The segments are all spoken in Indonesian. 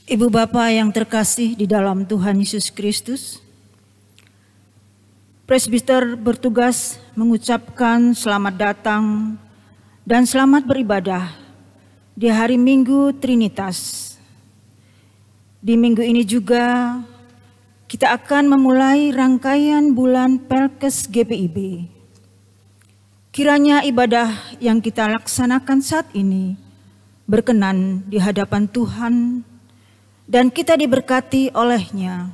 Ibu Bapa yang terkasih di dalam Tuhan Yesus Kristus, presbiter bertugas mengucapkan selamat datang dan selamat beribadah di hari Minggu Trinitas. Di minggu ini juga kita akan memulai rangkaian bulan Pelkes GPIB. Kiranya ibadah yang kita laksanakan saat ini berkenan di hadapan Tuhan dan kita diberkati olehnya.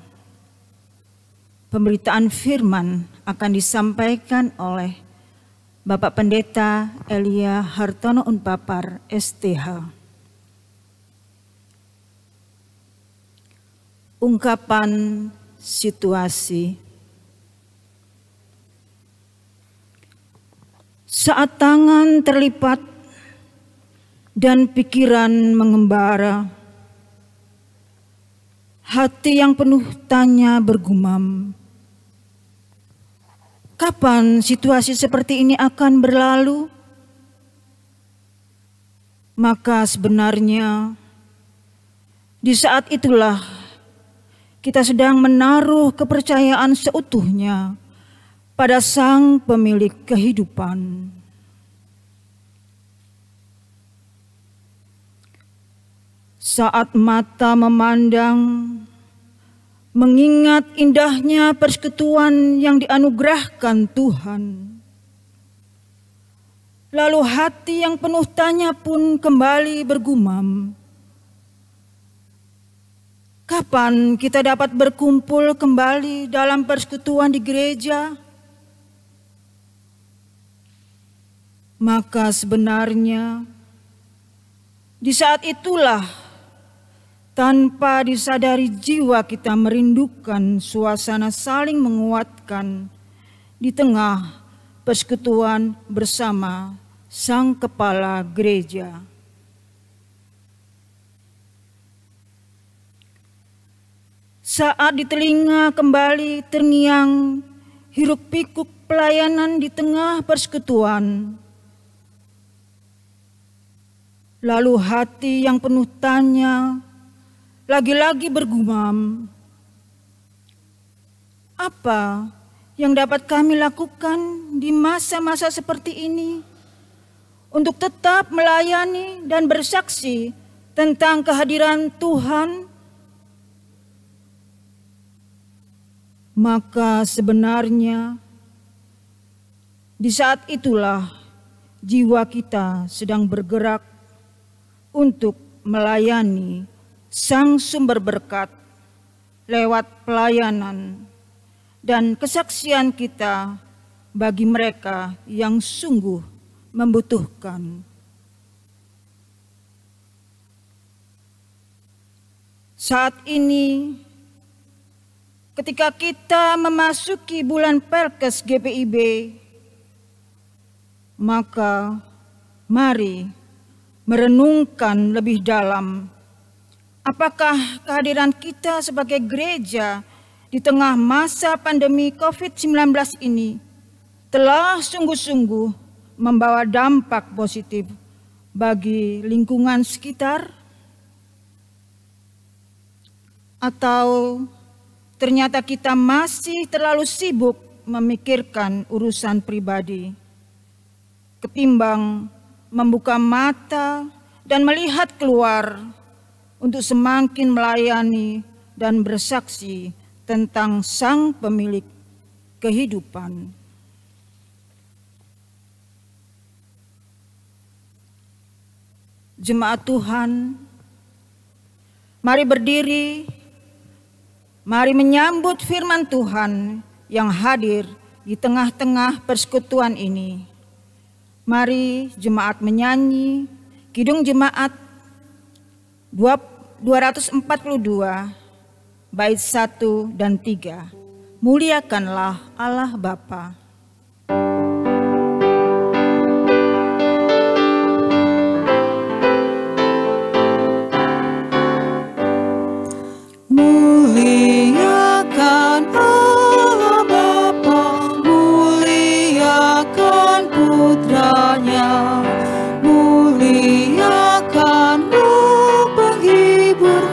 Pemberitaan firman akan disampaikan oleh Bapak Pendeta Elia Hartono Unpapar, STH. Ungkapan situasi. Saat tangan terlipat dan pikiran mengembara, hati yang penuh tanya bergumam, kapan situasi seperti ini akan berlalu? Maka sebenarnya di saat itulah kita sedang menaruh kepercayaan seutuhnya pada Sang Pemilik kehidupan. Saat mata memandang, mengingat indahnya persekutuan yang dianugerahkan Tuhan, lalu hati yang penuh tanya pun kembali bergumam, kapan kita dapat berkumpul kembali dalam persekutuan di gereja? Maka sebenarnya di saat itulah tanpa disadari jiwa kita merindukan suasana saling menguatkan di tengah persekutuan bersama Sang Kepala Gereja. Saat di telinga kembali terngiang hiruk pikuk pelayanan di tengah persekutuan, lalu hati yang penuh tanya lagi-lagi bergumam, apa yang dapat kami lakukan di masa-masa seperti ini untuk tetap melayani dan bersaksi tentang kehadiran Tuhan? Maka sebenarnya di saat itulah jiwa kita sedang bergerak untuk melayani Sang Sumber Berkat lewat pelayanan dan kesaksian kita bagi mereka yang sungguh membutuhkan. Saat ini, ketika kita memasuki bulan Pelkes GPIB, maka mari merenungkan lebih dalam apakah kehadiran kita sebagai gereja di tengah masa pandemi COVID-19 ini telah sungguh-sungguh membawa dampak positif bagi lingkungan sekitar? Atau ternyata kita masih terlalu sibuk memikirkan urusan pribadi, ketimbang membuka mata dan melihat keluar untuk semakin melayani dan bersaksi tentang Sang Pemilik kehidupan. Jemaat Tuhan, mari berdiri, mari menyambut firman Tuhan yang hadir di tengah-tengah persekutuan ini. Mari jemaat menyanyi Kidung Jemaat 242 bait 1 dan 3. Muliakanlah Allah Bapa. Muliakan Allah Bapa, muliakan Putranya, muliakan Roh Penghibur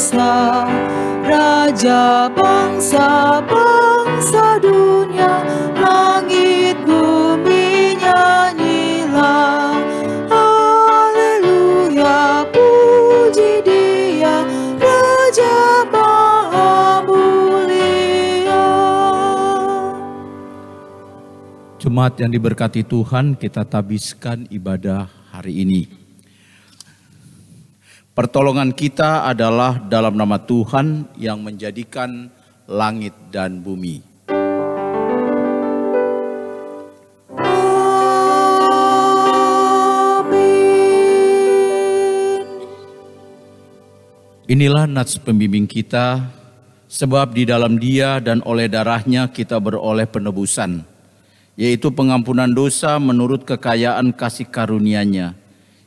dosa. Raja bangsa-bangsa dunia, langit bumi nyanyilah. Haleluya, puji Dia, Raja Maha Mulia. Jemaat yang diberkati Tuhan, kita tabiskan ibadah hari ini. Pertolongan kita adalah dalam nama Tuhan yang menjadikan langit dan bumi. Amin. Inilah nats pembimbing kita, sebab di dalam Dia dan oleh darahnya kita beroleh penebusan, yaitu pengampunan dosa menurut kekayaan kasih karunia-Nya,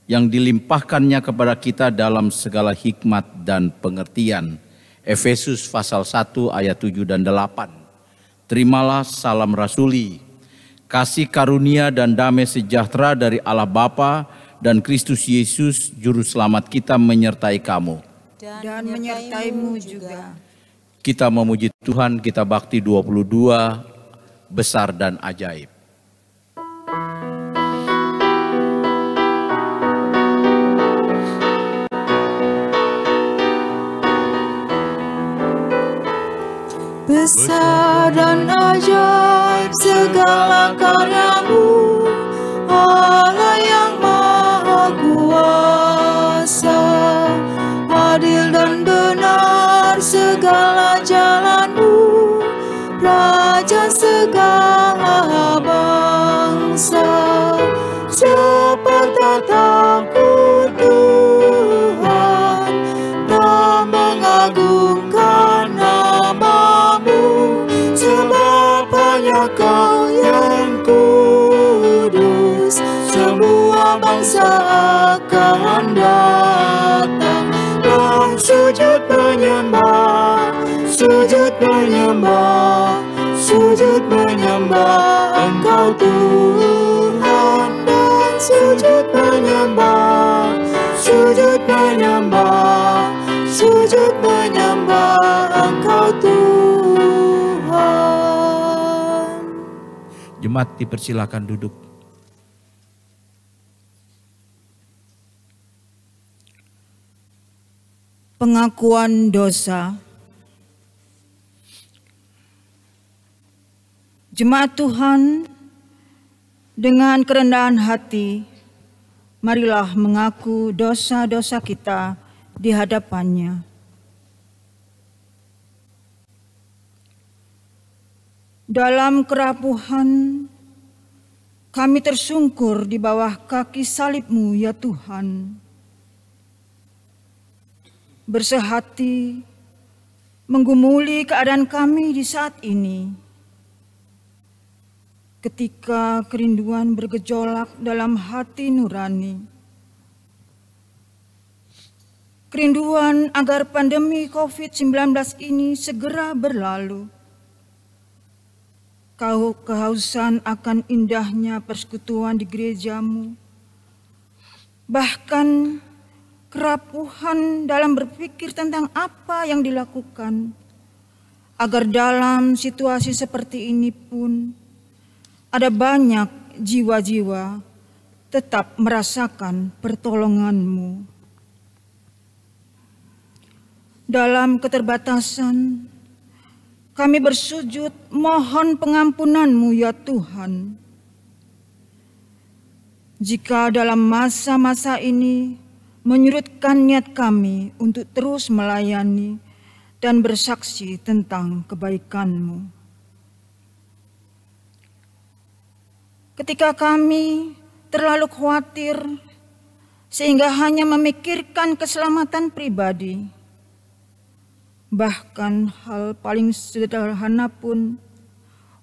yang dilimpahkannya kepada kita dalam segala hikmat dan pengertian. Efesus pasal 1 ayat 7 dan 8. Terimalah salam rasuli, kasih karunia dan damai sejahtera dari Allah Bapa dan Kristus Yesus Juru Selamat kita menyertai kamu. Dan menyertaimu juga. Kita memuji Tuhan, kita bakti 22, besar dan ajaib. Besar dan ajaib segala karya-Mu, Allah yang Maha Kuasa. Adil dan benar segala jalan-Mu, Raja segala bangsa. Siapa tak takut Tuhan, tak mengagungkan nama-Mu, sebab hanya Kau yang kudus. Semua bangsa akan datang dan sujud menyembah, sujud menyembah, sujud menyembah Engkau Tuhan, dan sujud menyembah, sujud menyembah, sujud menyembah Engkau Tuhan. Jemaat dipersilakan duduk. Pengakuan dosa. Jemaat Tuhan, dengan kerendahan hati, marilah mengaku dosa-dosa kita di hadapan-Nya. Dalam kerapuhan, kami tersungkur di bawah kaki salib-Mu, ya Tuhan. Bersehati menggumuli keadaan kami di saat ini, ketika kerinduan bergejolak dalam hati nurani. Kerinduan agar pandemi COVID-19 ini segera berlalu. Kehausan akan indahnya persekutuan di gereja-Mu, bahkan kerapuhan dalam berpikir tentang apa yang dilakukan, agar dalam situasi seperti ini pun ada banyak jiwa-jiwa tetap merasakan pertolongan-Mu. Dalam keterbatasan, kami bersujud mohon pengampunan-Mu, ya Tuhan. Jika dalam masa-masa ini menyurutkan niat kami untuk terus melayani dan bersaksi tentang kebaikan-Mu. Ketika kami terlalu khawatir sehingga hanya memikirkan keselamatan pribadi, bahkan hal paling sederhana pun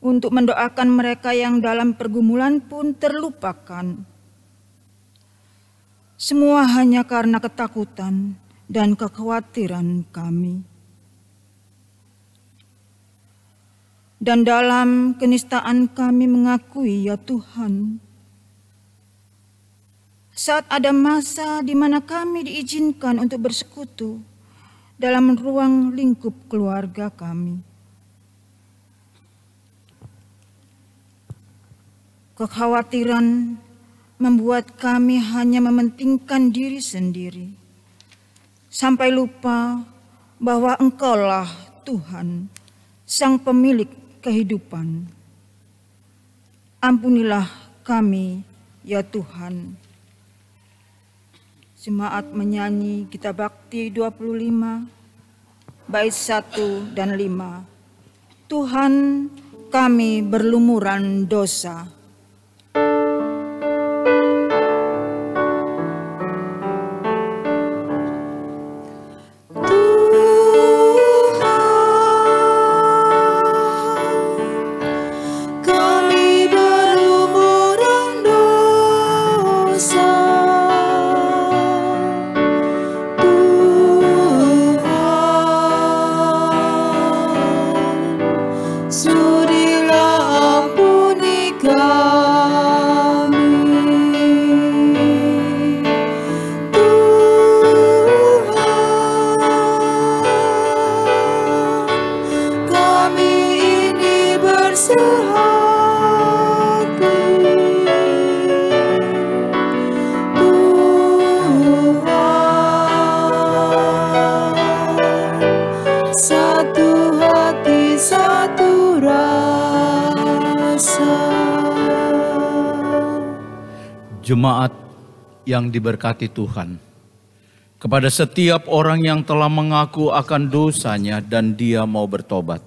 untuk mendoakan mereka yang dalam pergumulan pun terlupakan. Semua hanya karena ketakutan dan kekhawatiran kami. Dan dalam kenistaan kami mengakui, ya Tuhan, saat ada masa di mana kami diizinkan untuk bersekutu dalam ruang lingkup keluarga kami. Kekhawatiran membuat kami hanya mementingkan diri sendiri, sampai lupa bahwa Engkaulah Tuhan, Sang Pemilik kehidupan. Ampunilah kami, ya Tuhan. Jemaat menyanyi Gita Bakti 25, bait 1 dan 5. Tuhan, kami berlumuran dosa. Jemaat yang diberkati Tuhan, kepada setiap orang yang telah mengaku akan dosanya dan dia mau bertobat,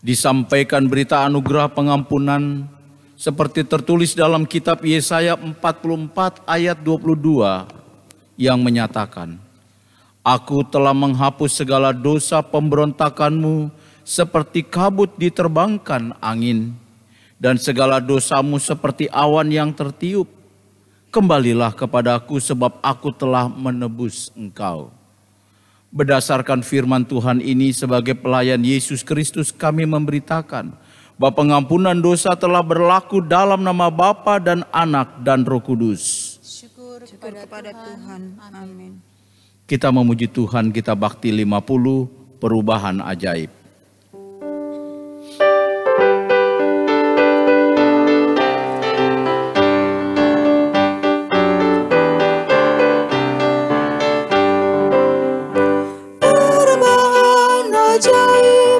disampaikan berita anugerah pengampunan seperti tertulis dalam kitab Yesaya 44 ayat 22 yang menyatakan, Aku telah menghapus segala dosa pemberontakanmu seperti kabut diterbangkan angin, dan segala dosamu seperti awan yang tertiup. Kembalilah kepadaku sebab aku telah menebus engkau. Berdasarkan firman Tuhan ini sebagai pelayan Yesus Kristus kami memberitakan bahwa pengampunan dosa telah berlaku dalam nama Bapa dan Anak dan Roh Kudus. Syukur kepada Tuhan. Amin. Kita memuji Tuhan, Gita Bakti 50, perubahan ajaib.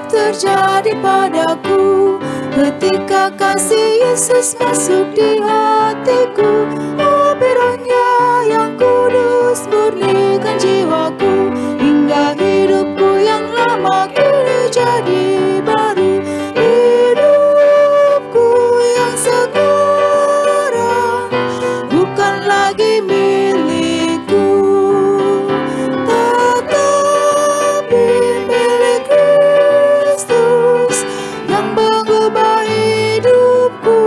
Terjadi padaku ketika kasih Yesus masuk di hatiku. Api Roh-Nya yang kudus murnikan jiwaku, hingga hidupku yang lama kini jadi baru. Hidupku yang sekarang bukan lagi milikku, tetapi milik Kristus yang mengubah hidupku.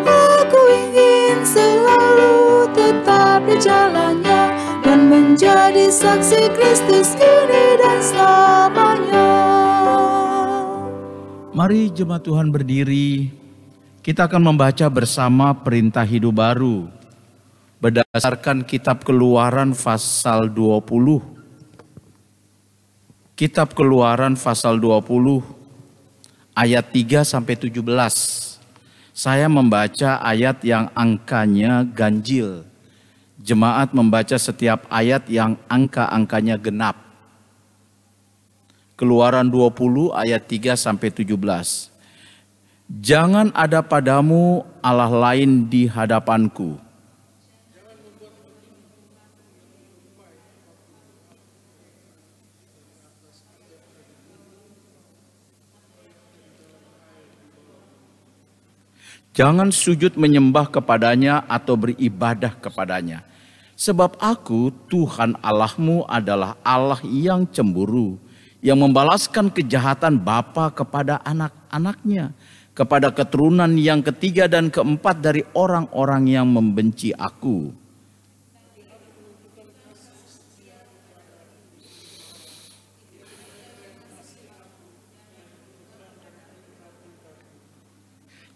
Aku ingin selalu tetap di jalannya dan menjadi saksi Kristus kini dan selamanya. Mari jemaat Tuhan berdiri, kita akan membaca bersama perintah hidup baru berdasarkan kitab Keluaran pasal 20. Kitab Keluaran pasal 20 ayat 3 sampai 17. Saya membaca ayat yang angkanya ganjil. Jemaat membaca setiap ayat yang angka-angkanya genap. Keluaran 20 ayat 3 sampai 17. Jangan ada padamu Allah lain di hadapanku. Jangan sujud menyembah kepadanya atau beribadah kepadanya. Sebab aku, Tuhan Allahmu adalah Allah yang cemburu, yang membalaskan kejahatan bapa kepada anak-anaknya, kepada keturunan yang ketiga dan keempat dari orang-orang yang membenci aku.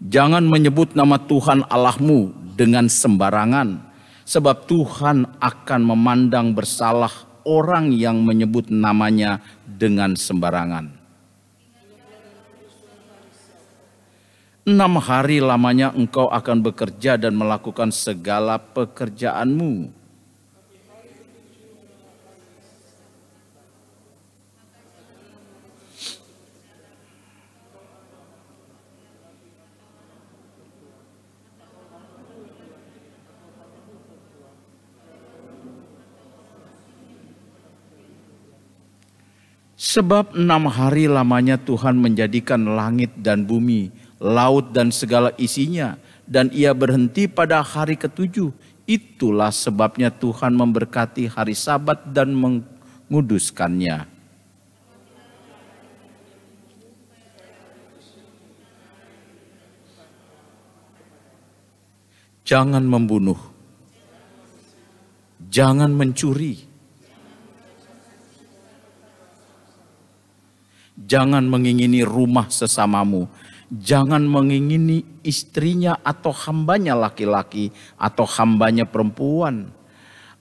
Jangan menyebut nama Tuhan Allahmu dengan sembarangan, sebab Tuhan akan memandang bersalah orang yang menyebut namanya dengan sembarangan. 6 hari lamanya engkau akan bekerja dan melakukan segala pekerjaanmu. Sebab 6 hari lamanya Tuhan menjadikan langit dan bumi, laut dan segala isinya, dan ia berhenti pada hari ke-7. Itulah sebabnya Tuhan memberkati hari Sabat dan menguduskannya. Jangan membunuh, jangan mencuri, jangan mengingini rumah sesamamu. Jangan mengingini istrinya atau hambanya laki-laki atau hambanya perempuan.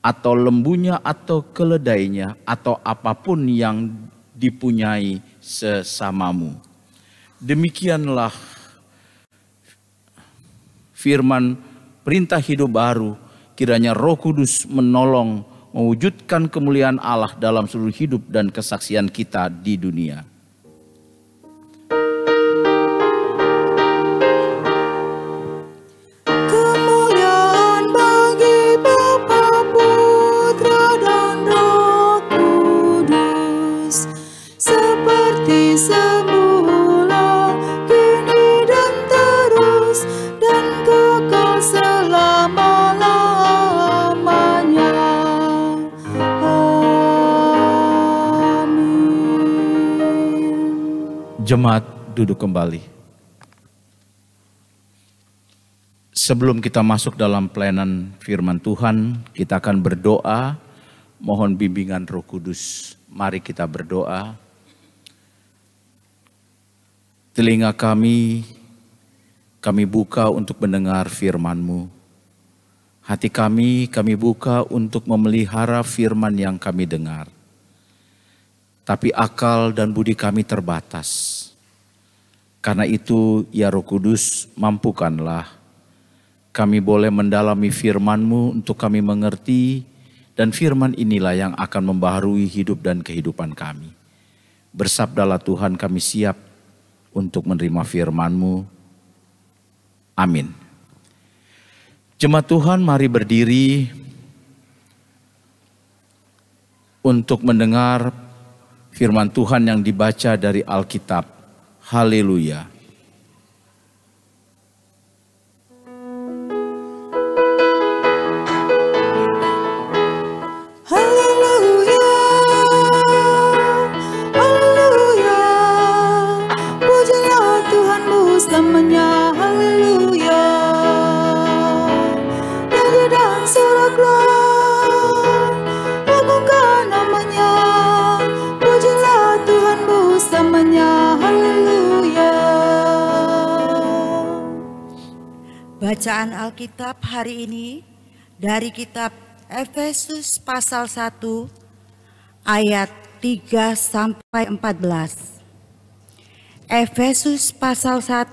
Atau lembunya atau keledainya atau apapun yang dipunyai sesamamu. Demikianlah firman perintah hidup baru. Kiranya Roh Kudus menolong mewujudkan kemuliaan Allah dalam seluruh hidup dan kesaksian kita di dunia. Jemaat duduk kembali. Sebelum kita masuk dalam pelayanan firman Tuhan, kita akan berdoa, mohon bimbingan Roh Kudus. Mari kita berdoa. Telinga kami buka untuk mendengar firman-Mu. Hati kami buka untuk memelihara firman yang kami dengar. Tapi akal dan budi kami terbatas. Karena itu ya Roh Kudus, mampukanlah kami boleh mendalami firman-Mu untuk kami mengerti. Dan firman inilah yang akan membaharui hidup dan kehidupan kami. Bersabdalah Tuhan, kami siap untuk menerima firman-Mu. Amin. Jemaat Tuhan, mari berdiri untuk mendengar firman Tuhan yang dibaca dari Alkitab. Haleluya. Haleluya. Haleluya. Pujilah Tuhanmu selamanya. Haleluya. Nyanyi dan soraklah, agungkan namanya. Pujilah Tuhanmu selamanya. Bacaan Alkitab hari ini dari kitab Efesus pasal 1 ayat 3 sampai 14. Efesus pasal 1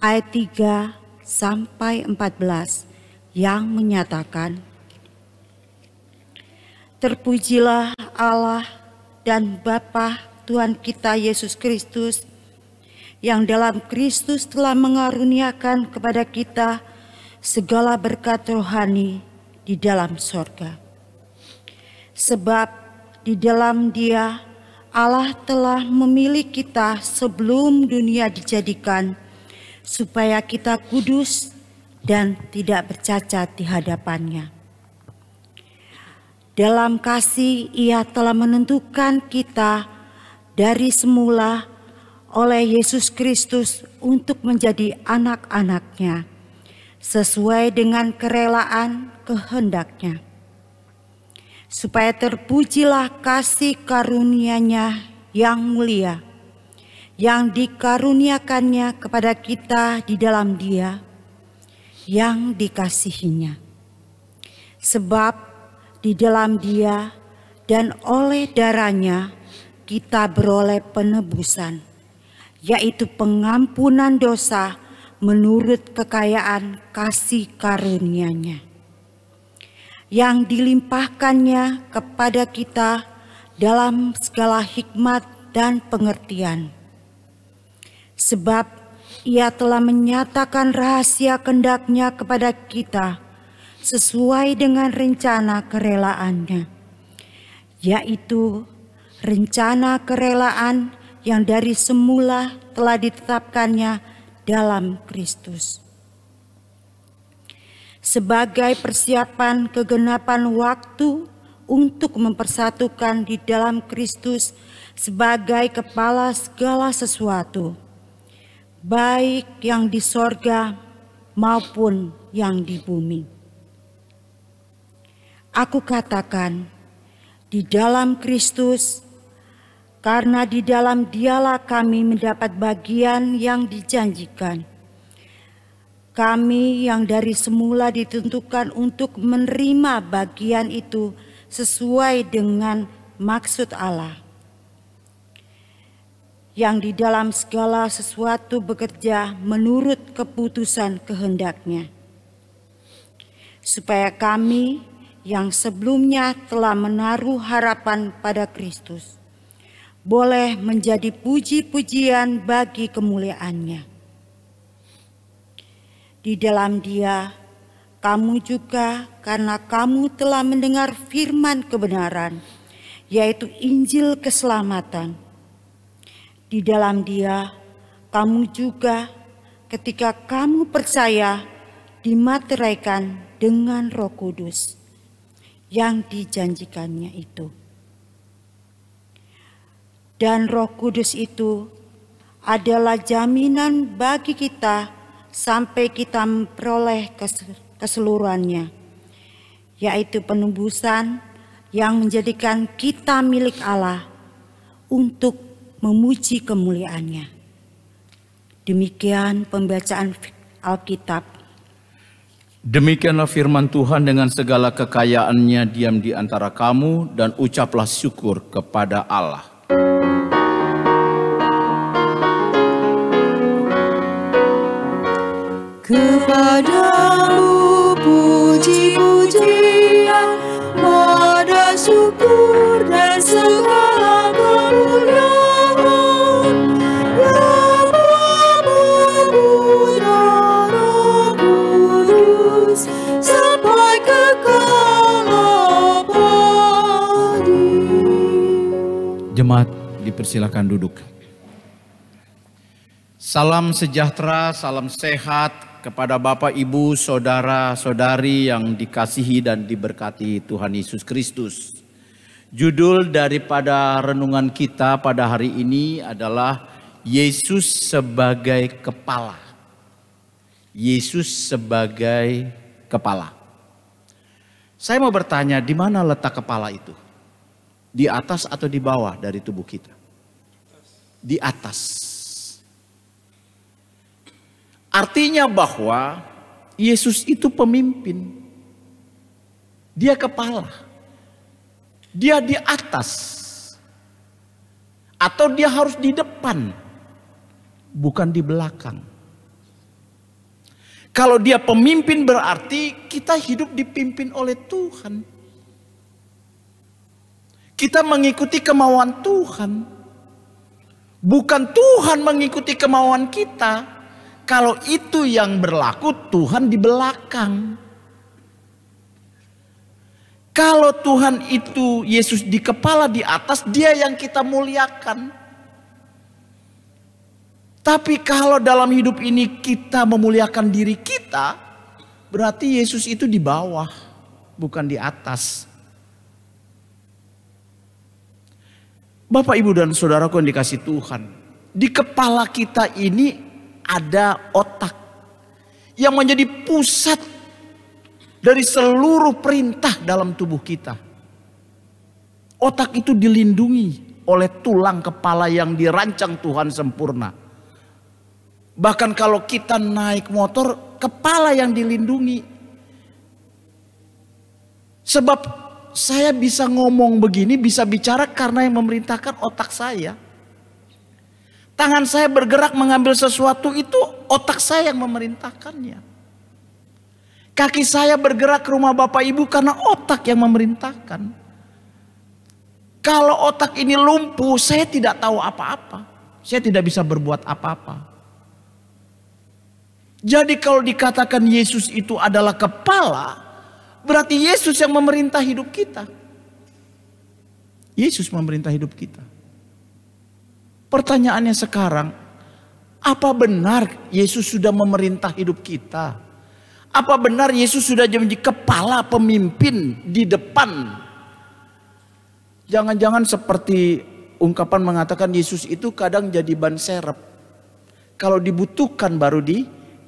ayat 3 sampai 14 yang menyatakan, terpujilah Allah dan Bapa Tuhan kita Yesus Kristus, yang dalam Kristus telah mengaruniakan kepada kita segala berkat rohani di dalam sorga. Sebab di dalam Dia Allah telah memilih kita sebelum dunia dijadikan, supaya kita kudus dan tidak bercacat di hadapan-Nya. Dalam kasih Ia telah menentukan kita dari semula oleh Yesus Kristus untuk menjadi anak-anak-Nya sesuai dengan kerelaan kehendak-Nya, supaya terpujilah kasih karunia-Nya yang mulia yang dikaruniakannya kepada kita di dalam Dia yang dikasihi-Nya. Sebab di dalam Dia dan oleh darahnya kita beroleh penebusan, yaitu pengampunan dosa menurut kekayaan kasih karunia-Nya yang dilimpahkannya kepada kita dalam segala hikmat dan pengertian. Sebab Ia telah menyatakan rahasia kehendak-Nya kepada kita sesuai dengan rencana kerelaan-Nya, yaitu rencana kerelaan yang dari semula telah ditetapkannya dalam Kristus, sebagai persiapan kegenapan waktu untuk mempersatukan di dalam Kristus sebagai kepala segala sesuatu, baik yang di sorga maupun yang di bumi. Aku katakan, di dalam Kristus, karena di dalam Dialah kami mendapat bagian yang dijanjikan. Kami yang dari semula ditentukan untuk menerima bagian itu sesuai dengan maksud Allah, yang di dalam segala sesuatu bekerja menurut keputusan kehendak-Nya, supaya kami yang sebelumnya telah menaruh harapan pada Kristus boleh menjadi puji-pujian bagi kemuliaan-Nya. Di dalam Dia, kamu juga karena kamu telah mendengar firman kebenaran, yaitu Injil keselamatan. Di dalam Dia, kamu juga ketika kamu percaya dimateraikan dengan Roh Kudus yang dijanjikannya itu. Dan Roh Kudus itu adalah jaminan bagi kita sampai kita memperoleh keseluruhannya, yaitu penebusan yang menjadikan kita milik Allah untuk memuji kemuliaan-Nya. Demikian pembacaan Alkitab. Demikianlah firman Tuhan, dengan segala kekayaannya diam di antara kamu dan ucaplah syukur kepada Allah. Kepadamu puji-pujian, pada syukur dan segala kemuliaan, yang memuja Roh Kudus sampai kekal abadi. Jemaat dipersilakan duduk. Salam sejahtera, salam sehat kepada Bapak, Ibu, Saudara-saudari yang dikasihi dan diberkati Tuhan Yesus Kristus. Judul daripada renungan kita pada hari ini adalah Yesus sebagai kepala. Yesus sebagai kepala. Saya mau bertanya, di mana letak kepala itu? Di atas atau di bawah dari tubuh kita? Di atas. Artinya bahwa Yesus itu pemimpin. Dia kepala. Dia di atas. Atau dia harus di depan, bukan di belakang. Kalau dia pemimpin berarti kita hidup dipimpin oleh Tuhan. Kita mengikuti kemauan Tuhan. Bukan Tuhan mengikuti kemauan kita. Kalau itu yang berlaku, Tuhan di belakang. Kalau Tuhan itu, Yesus di kepala di atas, Dia yang kita muliakan. Tapi kalau dalam hidup ini kita memuliakan diri kita, berarti Yesus itu di bawah, bukan di atas. Bapak, Ibu, dan Saudaraku yang dikasih Tuhan, di kepala kita ini ada otak yang menjadi pusat dari seluruh perintah dalam tubuh kita. Otak itu dilindungi oleh tulang kepala yang dirancang Tuhan sempurna. Bahkan kalau kita naik motor, kepala yang dilindungi. Sebab saya bisa ngomong begini, bisa bicara karena yang memerintahkan otak saya. Tangan saya bergerak mengambil sesuatu itu otak saya yang memerintahkannya. Kaki saya bergerak ke rumah Bapak Ibu karena otak yang memerintahkan. Kalau otak ini lumpuh, saya tidak tahu apa-apa. Saya tidak bisa berbuat apa-apa. Jadi kalau dikatakan Yesus itu adalah kepala, berarti Yesus yang memerintah hidup kita. Yesus memerintah hidup kita. Pertanyaannya sekarang, apa benar Yesus sudah memerintah hidup kita? Apa benar Yesus sudah menjadi kepala, pemimpin di depan? Jangan-jangan seperti ungkapan mengatakan Yesus itu kadang jadi ban serep. Kalau dibutuhkan baru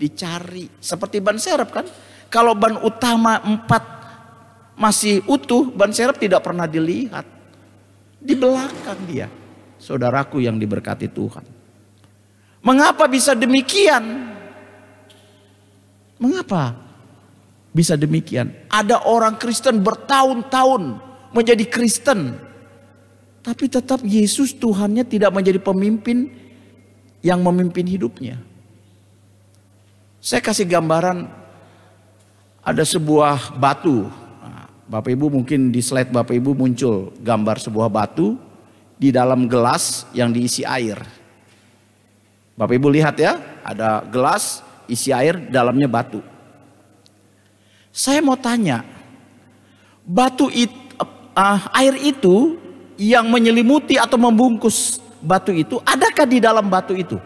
dicari. Seperti ban serep kan? Kalau ban utama 4 masih utuh, ban serep tidak pernah dilihat. Di belakang dia. Saudaraku yang diberkati Tuhan. Mengapa bisa demikian? Mengapa bisa demikian? Ada orang Kristen bertahun-tahun menjadi Kristen, tapi tetap Yesus Tuhannya tidak menjadi pemimpin yang memimpin hidupnya. Saya kasih gambaran, ada sebuah batu. Nah, Bapak Ibu mungkin di slide Bapak Ibu muncul gambar sebuah batu di dalam gelas yang diisi air. Bapak Ibu lihat ya, ada gelas isi air, dalamnya batu. Saya mau tanya, air itu yang menyelimuti atau membungkus batu itu, adakah di dalam batu itu?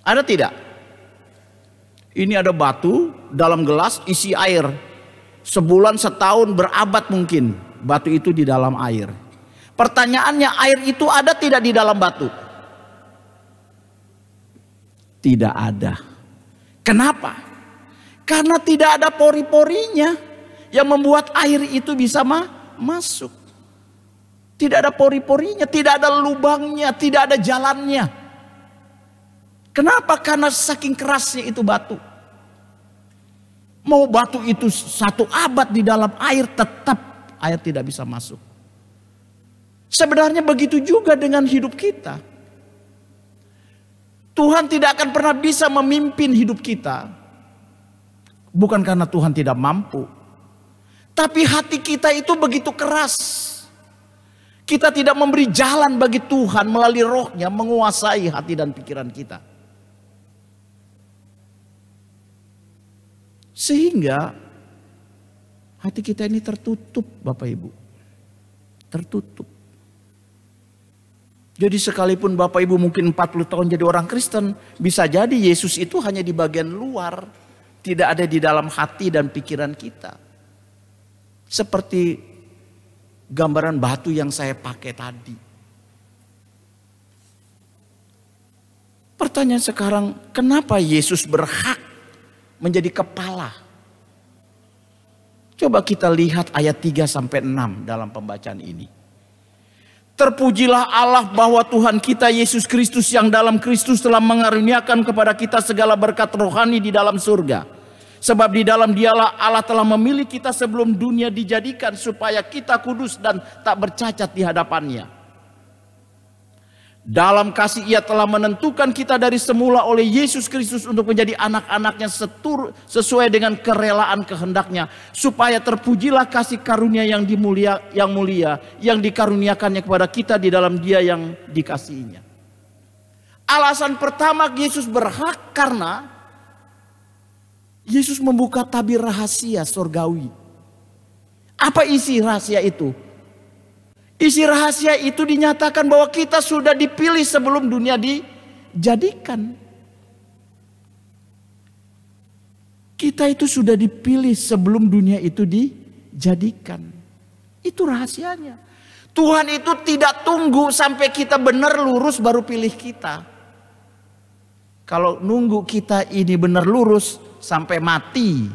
Ada tidak? Ini ada batu dalam gelas isi air. Sebulan, setahun, berabad mungkin batu itu di dalam air. Pertanyaannya, air itu ada tidak di dalam batu? Tidak ada. Kenapa? Karena tidak ada pori-porinya yang membuat air itu bisa masuk. Tidak ada pori-porinya, tidak ada lubangnya, tidak ada jalannya. Kenapa? Karena saking kerasnya itu batu. Mau batu itu 1 abad di dalam air, tetap air tidak bisa masuk. Sebenarnya begitu juga dengan hidup kita. Tuhan tidak akan pernah bisa memimpin hidup kita. Bukan karena Tuhan tidak mampu. Tapi hati kita itu begitu keras. Kita tidak memberi jalan bagi Tuhan melalui rohnya menguasai hati dan pikiran kita. Sehingga hati kita ini tertutup, Bapak Ibu. Tertutup. Jadi sekalipun Bapak Ibu mungkin 40 tahun jadi orang Kristen, bisa jadi Yesus itu hanya di bagian luar, tidak ada di dalam hati dan pikiran kita. Seperti gambaran batu yang saya pakai tadi. Pertanyaan sekarang, kenapa Yesus berhak menjadi kepala? Coba kita lihat ayat 3-6 dalam pembacaan ini. Terpujilah Allah bahwa Tuhan kita Yesus Kristus yang dalam Kristus telah mengaruniakan kepada kita segala berkat rohani di dalam surga. Sebab di dalam Dialah Allah telah memilih kita sebelum dunia dijadikan supaya kita kudus dan tak bercacat di hadapannya. Dalam kasih Ia telah menentukan kita dari semula oleh Yesus Kristus untuk menjadi anak-anaknya sesuai dengan kerelaan kehendaknya, supaya terpujilah kasih karunia yang mulia yang dikaruniakannya kepada kita di dalam Dia yang dikasihinya. Alasan pertama Yesus berhak karena Yesus membuka tabir rahasia surgawi. Apa isi rahasia itu? Isi rahasia itu dinyatakan bahwa kita sudah dipilih sebelum dunia dijadikan. Kita itu sudah dipilih sebelum dunia itu dijadikan. Itu rahasianya. Tuhan itu tidak tunggu sampai kita benar lurus baru pilih kita. Kalau nunggu kita ini benar lurus sampai mati,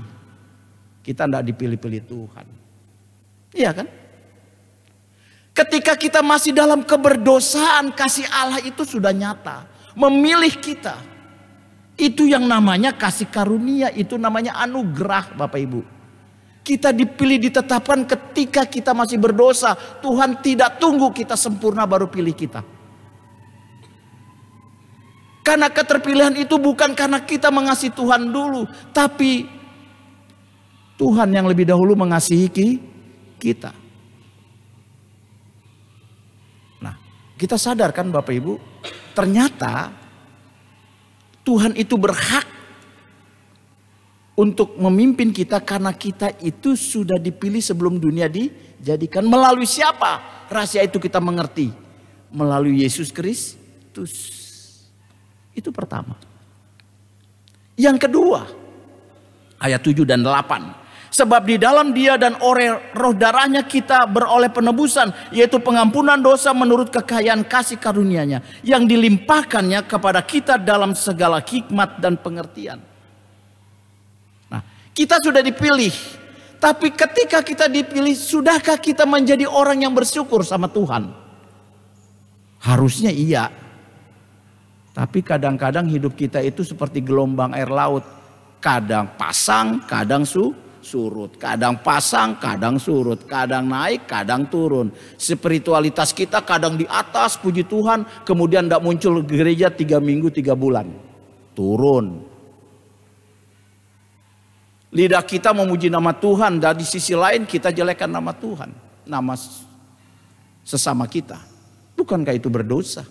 kita tidak dipilih-pilih Tuhan. Iya kan? Ketika kita masih dalam keberdosaan, kasih Allah itu sudah nyata. Memilih kita. Itu yang namanya kasih karunia, itu namanya anugerah Bapak Ibu. Kita dipilih, ditetapkan ketika kita masih berdosa. Tuhan tidak tunggu kita sempurna baru pilih kita. Karena keterpilihan itu bukan karena kita mengasihi Tuhan dulu, tapi Tuhan yang lebih dahulu mengasihi kita. Nah, kita sadar kan Bapak Ibu, ternyata Tuhan itu berhak untuk memimpin kita karena kita itu sudah dipilih sebelum dunia dijadikan. Melalui siapa? Rahasia itu kita mengerti. Melalui Yesus Kristus. Itu pertama. Yang kedua, ayat 7 dan 8. Sebab di dalam Dia dan oleh roh darahnya kita beroleh penebusan, yaitu pengampunan dosa menurut kekayaan kasih karunia-Nya yang dilimpahkannya kepada kita dalam segala hikmat dan pengertian. Nah, kita sudah dipilih. Tapi ketika kita dipilih, sudahkah kita menjadi orang yang bersyukur sama Tuhan? Harusnya iya. Tapi kadang-kadang hidup kita itu seperti gelombang air laut. Kadang pasang, kadang surut. Kadang pasang, kadang surut. Kadang naik, kadang turun. Spiritualitas kita kadang di atas, puji Tuhan. Kemudian tidak muncul gereja 3 minggu, 3 bulan. Turun. Lidah kita memuji nama Tuhan. Dan di sisi lain kita jelekkan nama Tuhan. Nama sesama kita. Bukankah itu berdosa?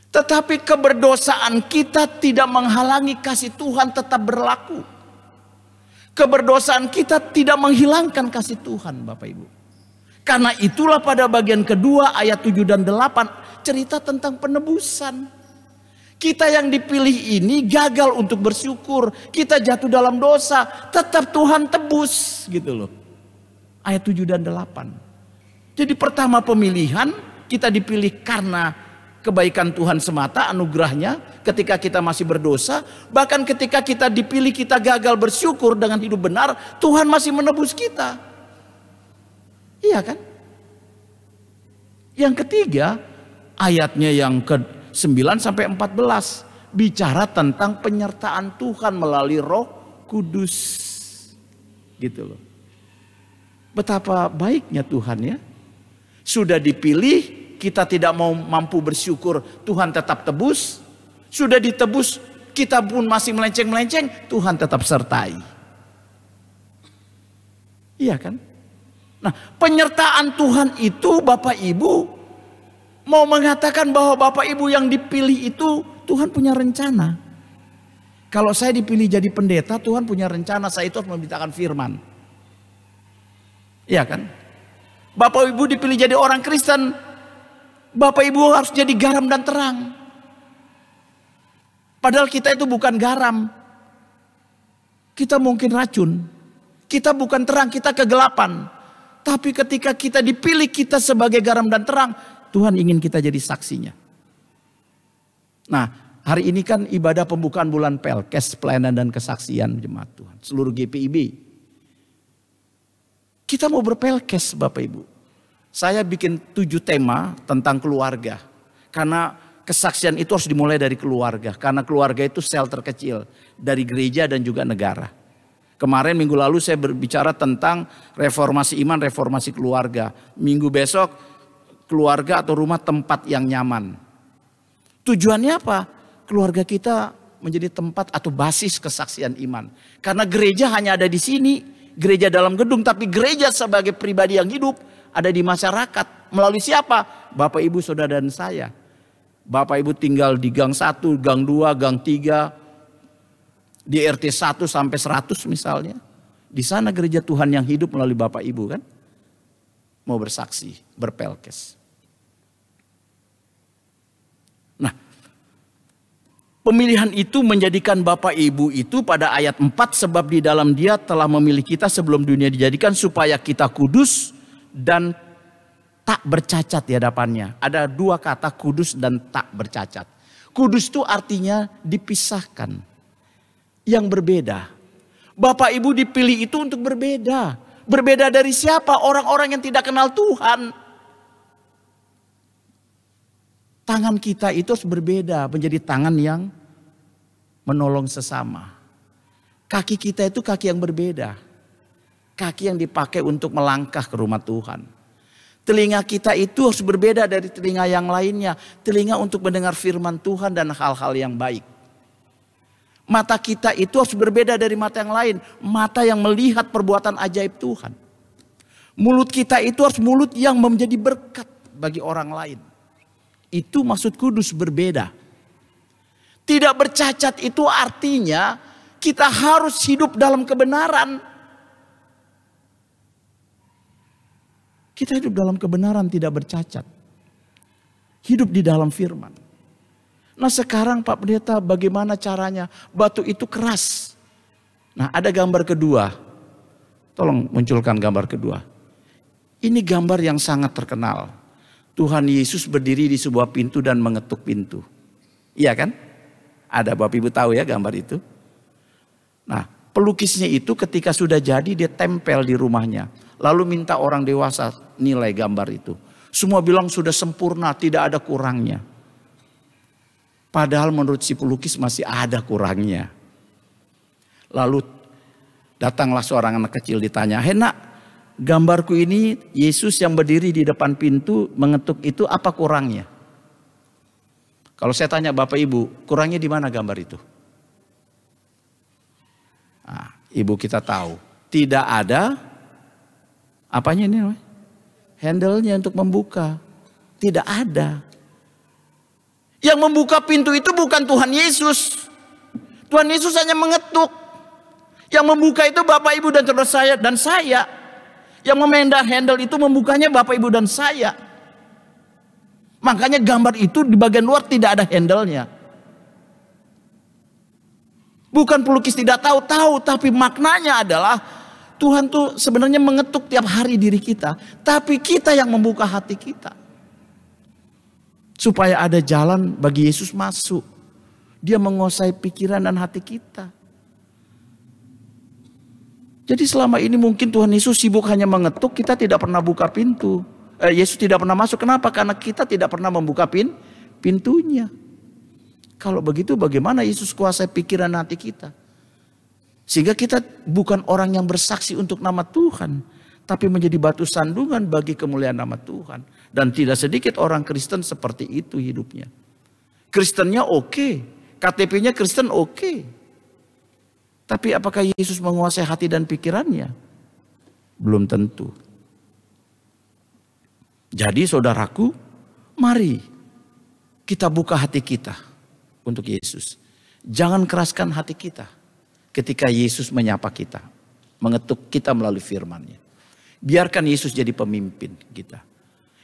Tetapi keberdosaan kita tidak menghalangi kasih Tuhan tetap berlaku. Keberdosaan kita tidak menghilangkan kasih Tuhan Bapak Ibu. Karena itulah pada bagian kedua ayat 7 dan 8 cerita tentang penebusan. Kita yang dipilih ini gagal untuk bersyukur. Kita jatuh dalam dosa. Tetap Tuhan tebus gitu loh. Ayat 7 dan 8. Jadi pertama pemilihan kita dipilih karena kebaikan Tuhan semata, anugerahnya ketika kita masih berdosa. Bahkan ketika kita dipilih kita gagal bersyukur dengan hidup benar, Tuhan masih menebus kita. Iya kan? Yang ketiga, ayatnya yang ke-9 sampai 14 bicara tentang penyertaan Tuhan melalui Roh Kudus. Gitu loh. Betapa baiknya Tuhan ya. Sudah dipilih, kita tidak mau mampu bersyukur, Tuhan tetap tebus. Sudah ditebus, kita pun masih melenceng-melenceng, Tuhan tetap sertai. Iya kan? Nah, penyertaan Tuhan itu Bapak Ibu mau mengatakan bahwa Bapak Ibu yang dipilih itu Tuhan punya rencana. Kalau saya dipilih jadi pendeta, Tuhan punya rencana, saya itu harus memberitakan firman. Iya kan? Bapak Ibu dipilih jadi orang Kristen, Bapak Ibu harus jadi garam dan terang. Padahal kita itu bukan garam. Kita mungkin racun. Kita bukan terang, kita kegelapan. Tapi ketika kita dipilih kita sebagai garam dan terang, Tuhan ingin kita jadi saksinya. Nah, hari ini kan ibadah pembukaan bulan Pelkes, pelayanan dan kesaksian jemaat Tuhan. Seluruh GPIB. Kita mau berpelkes Bapak Ibu. Saya bikin 7 tema tentang keluarga. Karena kesaksian itu harus dimulai dari keluarga. Karena keluarga itu sel terkecil dari gereja dan juga negara. Kemarin minggu lalu saya berbicara tentang reformasi iman, reformasi keluarga. Minggu besok keluarga atau rumah tempat yang nyaman. Tujuannya apa? Keluarga kita menjadi tempat atau basis kesaksian iman. Karena gereja hanya ada di sini, gereja dalam gedung. Tapi gereja sebagai pribadi yang hidup ada di masyarakat. Melalui siapa? Bapak, Ibu, Saudara dan saya. Bapak Ibu tinggal di gang 1, gang 2, gang 3. Di RT 1 sampai 100 misalnya. Di sana gereja Tuhan yang hidup melalui Bapak Ibu kan. Mau bersaksi, berpelkes. Nah, pemilihan itu menjadikan Bapak Ibu itu pada ayat 4. Sebab di dalam Dia telah memilih kita sebelum dunia dijadikan supaya kita kudus dan tak bercacat di hadapannya. Ada 2 kata, kudus dan tak bercacat. Kudus itu artinya dipisahkan. Yang berbeda. Bapak Ibu dipilih itu untuk berbeda. Berbeda dari siapa? Orang-orang yang tidak kenal Tuhan. Tangan kita itu harus berbeda. Menjadi tangan yang menolong sesama. Kaki kita itu kaki yang berbeda. Kaki yang dipakai untuk melangkah ke rumah Tuhan. Telinga kita itu harus berbeda dari telinga yang lainnya. Telinga untuk mendengar firman Tuhan dan hal-hal yang baik. Mata kita itu harus berbeda dari mata yang lain. Mata yang melihat perbuatan ajaib Tuhan. Mulut kita itu harus mulut yang menjadi berkat bagi orang lain. Itu maksud kudus berbeda. Tidak bercacat itu artinya kita harus hidup dalam kebenaran. Kita hidup dalam kebenaran, tidak bercacat. Hidup di dalam firman. Nah sekarang Pak Pendeta, bagaimana caranya? Batu itu keras. Nah ada gambar kedua. Tolong munculkan gambar kedua. Ini gambar yang sangat terkenal. Tuhan Yesus berdiri di sebuah pintu dan mengetuk pintu. Iya kan? Ada Bapak Ibu tahu ya gambar itu? Nah pelukisnya itu ketika sudah jadi dia tempel di rumahnya. Lalu minta orang dewasa nilai gambar itu. Semua bilang sudah sempurna, tidak ada kurangnya. Padahal menurut si pelukis masih ada kurangnya. Lalu datanglah seorang anak kecil ditanya, "Hei nak, gambarku ini Yesus yang berdiri di depan pintu mengetuk itu apa kurangnya?" Kalau saya tanya Bapak Ibu, kurangnya di mana gambar itu? Nah, Ibu kita tahu, tidak ada apanya ini? Handle-nya untuk membuka. Tidak ada. Yang membuka pintu itu bukan Tuhan Yesus. Tuhan Yesus hanya mengetuk. Yang membuka itu Bapak Ibu dan saudara saya dan saya. Yang memindah handle itu membukanya Bapak Ibu dan saya. Makanya gambar itu di bagian luar tidak ada handle-nya. Bukan pelukis tidak tahu, tapi maknanya adalah Tuhan tuh sebenarnya mengetuk tiap hari diri kita. Tapi kita yang membuka hati kita. Supaya ada jalan bagi Yesus masuk. Dia menguasai pikiran dan hati kita. Jadi selama ini mungkin Tuhan Yesus sibuk hanya mengetuk, kita tidak pernah buka pintu. Yesus tidak pernah masuk. Kenapa? Karena kita tidak pernah membuka pintunya. Kalau begitu bagaimana Yesus kuasai pikiran hati kita? Sehingga kita bukan orang yang bersaksi untuk nama Tuhan. Tapi menjadi batu sandungan bagi kemuliaan nama Tuhan. Dan tidak sedikit orang Kristen seperti itu hidupnya. Kristennya oke. KTP-nya Kristen oke. Tapi apakah Yesus menguasai hati dan pikirannya? Belum tentu. Jadi saudaraku, mari kita buka hati kita untuk Yesus. Jangan keraskan hati kita ketika Yesus menyapa kita. Mengetuk kita melalui firman-Nya. Biarkan Yesus jadi pemimpin kita.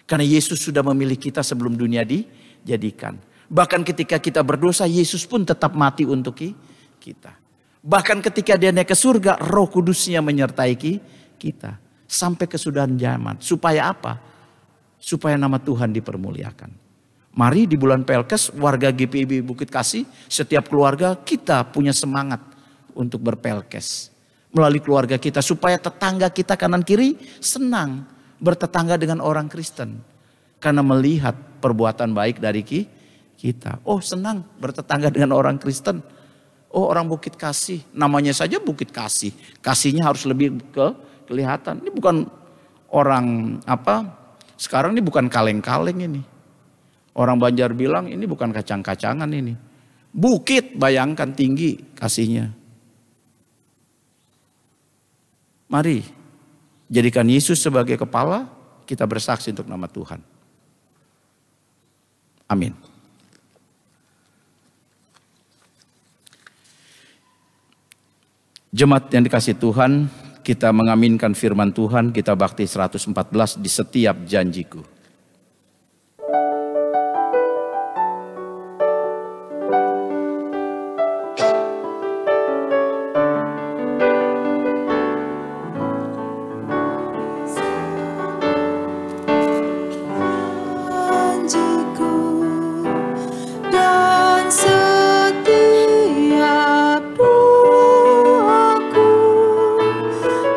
Karena Yesus sudah memilih kita sebelum dunia dijadikan. Bahkan ketika kita berdosa, Yesus pun tetap mati untuk kita. Bahkan ketika dia naik ke surga, Roh Kudusnya menyertai kita. Sampai kesudahan zaman. Supaya apa? Supaya nama Tuhan dipermuliakan. Mari di bulan Pelkes, warga GPIB Bukit Kasih, setiap keluarga kita punya semangat untuk berpelkes. Melalui keluarga kita, supaya tetangga kita kanan kiri senang bertetangga dengan orang Kristen. Karena melihat perbuatan baik dari kita. Oh senang bertetangga dengan orang Kristen. Oh orang Bukit Kasih, namanya saja Bukit Kasih. Kasihnya harus lebih kelihatan. Ini bukan orang sekarang ini bukan kaleng-kaleng ini. Orang Banjar bilang ini bukan kacang-kacangan ini. Bukit, bayangkan tinggi kasihnya. Mari jadikan Yesus sebagai kepala, kita bersaksi untuk nama Tuhan. Amin. Jemaat yang dikasihi Tuhan, kita mengaminkan firman Tuhan, kita bakti 114 di setiap janjiku.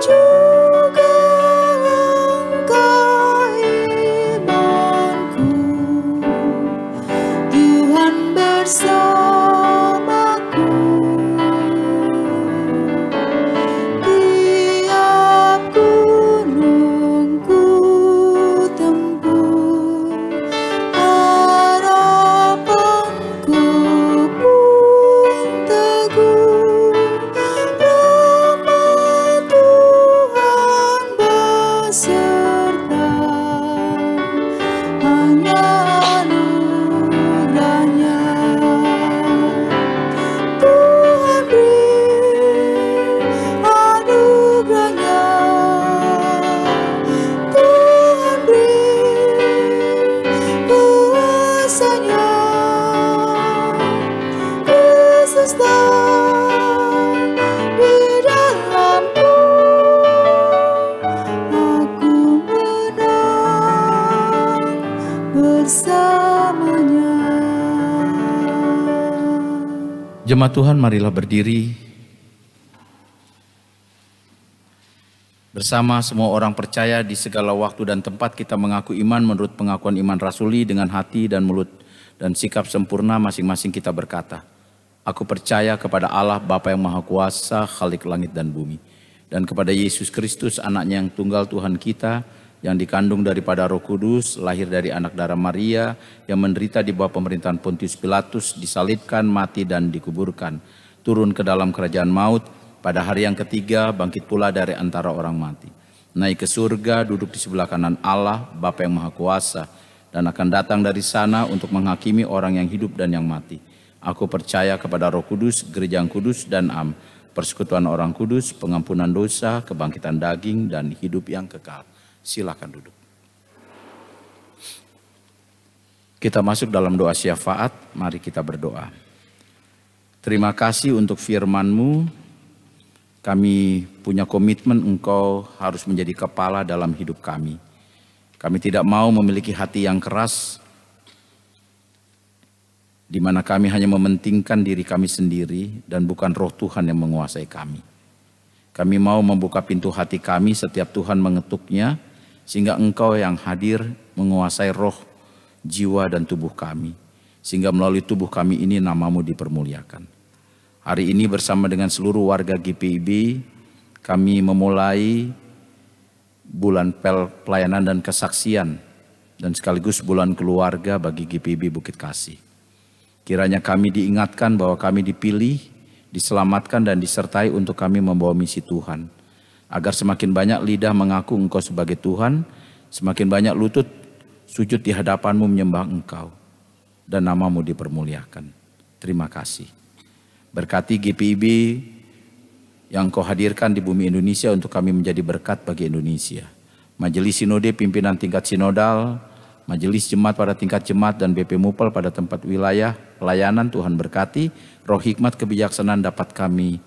Juga engkau Jemaat Tuhan, marilah berdiri. Bersama semua orang percaya di segala waktu dan tempat kita mengaku iman menurut pengakuan iman rasuli dengan hati dan mulut dan sikap sempurna masing-masing kita berkata, aku percaya kepada Allah Bapa yang Maha Kuasa, Khalik langit dan bumi, dan kepada Yesus Kristus anaknya yang tunggal Tuhan kita, yang dikandung daripada Roh Kudus, lahir dari anak darah Maria, yang menderita di bawah pemerintahan Pontius Pilatus, disalibkan, mati dan dikuburkan, turun ke dalam kerajaan maut, pada hari yang ketiga bangkit pula dari antara orang mati, naik ke surga, duduk di sebelah kanan Allah Bapa yang Maha Kuasa, dan akan datang dari sana untuk menghakimi orang yang hidup dan yang mati. Aku percaya kepada Roh Kudus, gereja yang kudus dan am, persekutuan orang kudus, pengampunan dosa, kebangkitan daging dan hidup yang kekal. Silakan duduk. Kita masuk dalam doa syafaat, mari kita berdoa. Terima kasih untuk firman-Mu. Kami punya komitmen Engkau harus menjadi kepala dalam hidup kami. Kami tidak mau memiliki hati yang keras, di mana kami hanya mementingkan diri kami sendiri dan bukan Roh Tuhan yang menguasai kami. Kami mau membuka pintu hati kami setiap Tuhan mengetuknya, sehingga Engkau yang hadir menguasai roh, jiwa dan tubuh kami, sehingga melalui tubuh kami ini nama-Mu dipermuliakan. Hari ini bersama dengan seluruh warga GPIB, kami memulai bulan pelayanan dan kesaksian, dan sekaligus bulan keluarga bagi GPIB Bukit Kasih. Kiranya kami diingatkan bahwa kami dipilih, diselamatkan dan disertai untuk kami membawa misi Tuhan. Agar semakin banyak lidah mengaku Engkau sebagai Tuhan, semakin banyak lutut sujud di hadapan-Mu menyembah Engkau, dan nama-Mu dipermuliakan. Terima kasih. Berkati GPIB yang Kau hadirkan di bumi Indonesia untuk kami menjadi berkat bagi Indonesia. Majelis Sinode pimpinan tingkat sinodal, Majelis Jemaat pada tingkat jemaat dan BP Mupel pada tempat wilayah pelayanan, Tuhan berkati. Roh hikmat kebijaksanaan dapat kami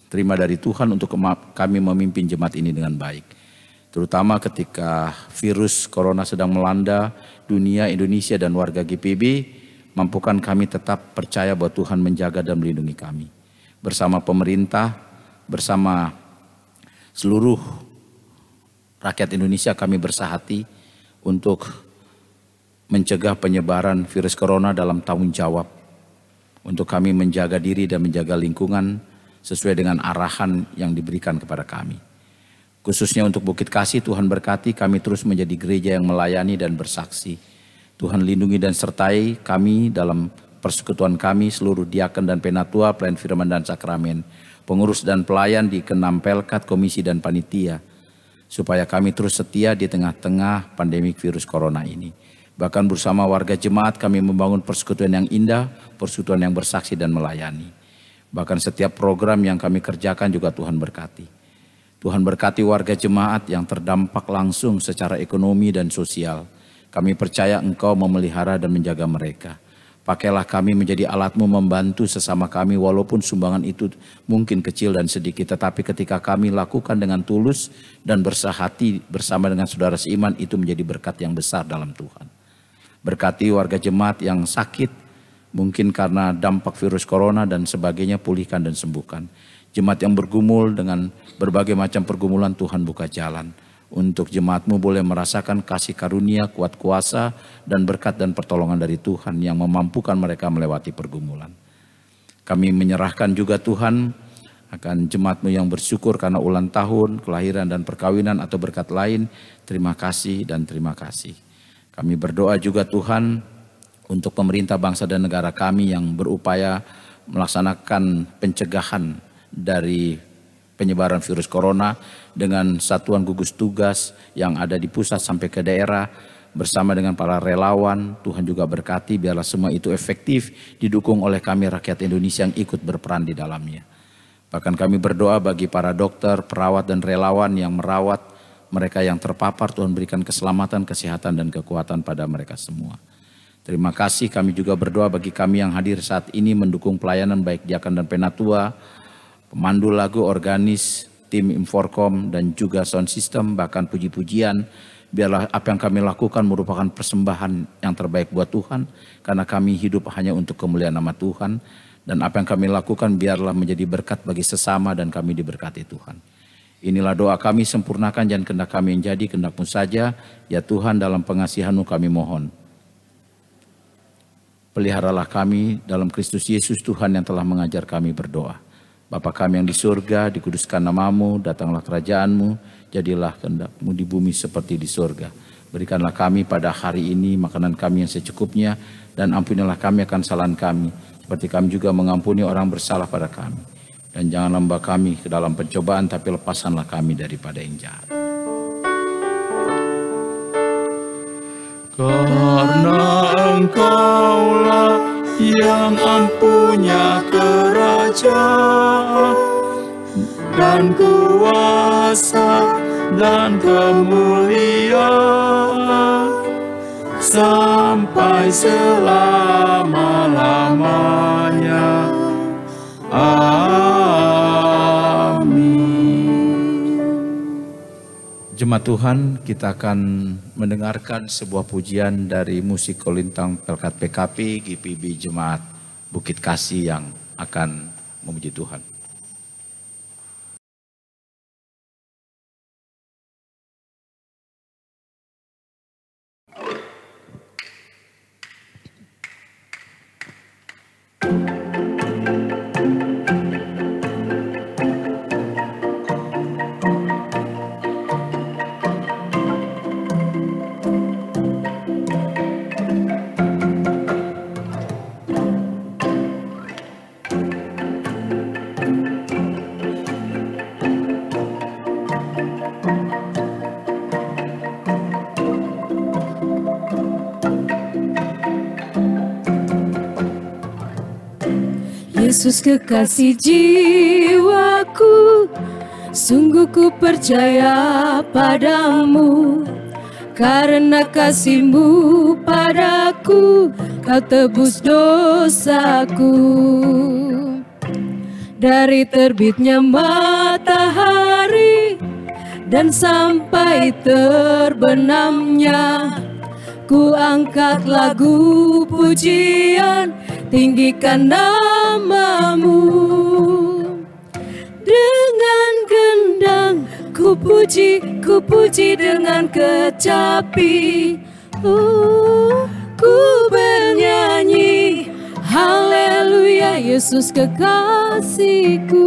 terima dari Tuhan untuk kami memimpin jemaat ini dengan baik. Terutama ketika virus corona sedang melanda dunia, Indonesia dan warga GPIB, mampukan kami tetap percaya bahwa Tuhan menjaga dan melindungi kami. Bersama pemerintah, bersama seluruh rakyat Indonesia kami bersahati untuk mencegah penyebaran virus corona dalam tanggung jawab. Untuk kami menjaga diri dan menjaga lingkungan sesuai dengan arahan yang diberikan kepada kami. Khususnya untuk Bukit Kasih, Tuhan berkati kami terus menjadi gereja yang melayani dan bersaksi. Tuhan lindungi dan sertai kami dalam persekutuan kami, seluruh diaken dan penatua, pelayan firman dan sakramen, pengurus dan pelayan di ke-6 Pelkat, komisi dan panitia, supaya kami terus setia di tengah-tengah pandemik virus corona ini. Bahkan bersama warga jemaat kami membangun persekutuan yang indah, persekutuan yang bersaksi dan melayani. Bahkan setiap program yang kami kerjakan juga Tuhan berkati. Tuhan berkati warga jemaat yang terdampak langsung secara ekonomi dan sosial. Kami percaya Engkau memelihara dan menjaga mereka. Pakailah kami menjadi alat-Mu membantu sesama kami walaupun sumbangan itu mungkin kecil dan sedikit. Tetapi ketika kami lakukan dengan tulus dan bersahati bersama dengan saudara seiman, itu menjadi berkat yang besar dalam Tuhan. Berkati warga jemaat yang sakit, mungkin karena dampak virus corona dan sebagainya, pulihkan dan sembuhkan. Jemaat yang bergumul dengan berbagai macam pergumulan, Tuhan buka jalan. Untuk jemaat-Mu boleh merasakan kasih karunia, kuat kuasa, dan berkat dan pertolongan dari Tuhan yang memampukan mereka melewati pergumulan. Kami menyerahkan juga Tuhan akan jemaat-Mu yang bersyukur karena ulang tahun, kelahiran dan perkawinan atau berkat lain. Terima kasih dan terima kasih. Kami berdoa juga Tuhan untuk pemerintah bangsa dan negara kami yang berupaya melaksanakan pencegahan dari penyebaran virus corona dengan satuan gugus tugas yang ada di pusat sampai ke daerah bersama dengan para relawan. Tuhan juga berkati biarlah semua itu efektif didukung oleh kami rakyat Indonesia yang ikut berperan di dalamnya. Bahkan kami berdoa bagi para dokter, perawat dan relawan yang merawat mereka yang terpapar. Tuhan berikan keselamatan, kesehatan dan kekuatan pada mereka semua. Terima kasih. Kami juga berdoa bagi kami yang hadir saat ini mendukung pelayanan baik diaken dan penatua, pemandu lagu, organis, tim Inforkom dan juga sound system, bahkan puji-pujian. Biarlah apa yang kami lakukan merupakan persembahan yang terbaik buat Tuhan, karena kami hidup hanya untuk kemuliaan nama Tuhan. Dan apa yang kami lakukan biarlah menjadi berkat bagi sesama dan kami diberkati Tuhan. Inilah doa kami, sempurnakan jangan kehendak kami yang jadi, kehendak-Mu saja. Ya Tuhan, dalam pengasihan-Mu kami mohon. Peliharalah kami dalam Kristus Yesus Tuhan yang telah mengajar kami berdoa. Bapa kami yang di surga, dikuduskan nama-Mu, datanglah kerajaan-Mu, jadilah kehendak-Mu di bumi seperti di surga. Berikanlah kami pada hari ini makanan kami yang secukupnya, dan ampunilah kami akan kesalahan kami, seperti kami juga mengampuni orang bersalah pada kami. Dan janganlah membawa kami ke dalam pencobaan, tapi lepaskanlah kami daripada yang jahat. Karena Engkaulah yang empunya kerajaan dan kuasa dan kemuliaan sampai selama-lamanya. Amin. Jemaat Tuhan, kita akan mendengarkan sebuah pujian dari musik kolintang Pelkat PKP GPB Jemaat Bukit Kasih yang akan memuji Tuhan. Yesus kekasih jiwaku, sungguh ku percaya padamu. Karena kasih-Mu padaku, Kau tebus dosaku. Dari terbitnya matahari dan sampai terbenamnya, ku angkat lagu pujian, tinggikan nama-Mu. Dengan gendang ku puji dengan kecapi. Ku bernyanyi haleluya, Yesus kekasihku.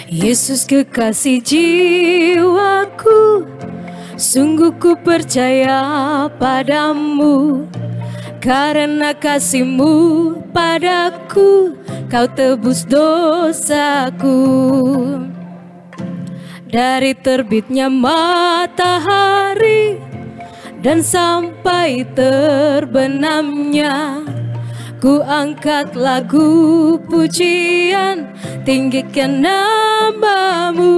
Yesus kekasih jiwaku, sungguh ku percaya padamu. Karena kasih-Mu padaku, Kau tebus dosaku. Dari terbitnya matahari dan sampai terbenamnya, ku angkat lagu pujian, tinggikan nama-Mu.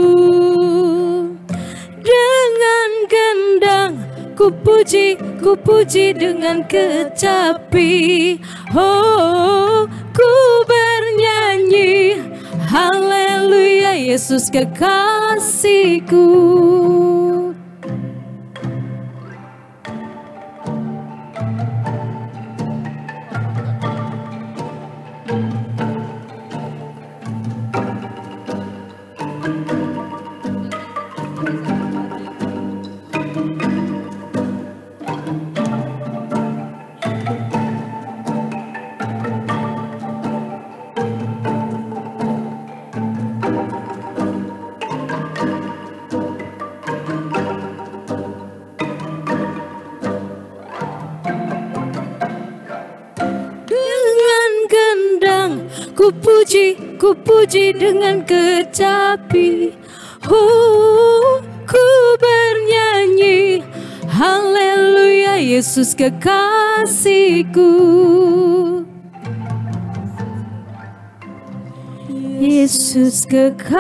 Dengan gendang ku puji dengan kecapi. Oh, ku bernyanyi haleluya, Yesus kekasihku. Ku puji dengan kecapi. Oh, ku bernyanyi Haleluya, Yesus kekasihku. Yesus kekasihku.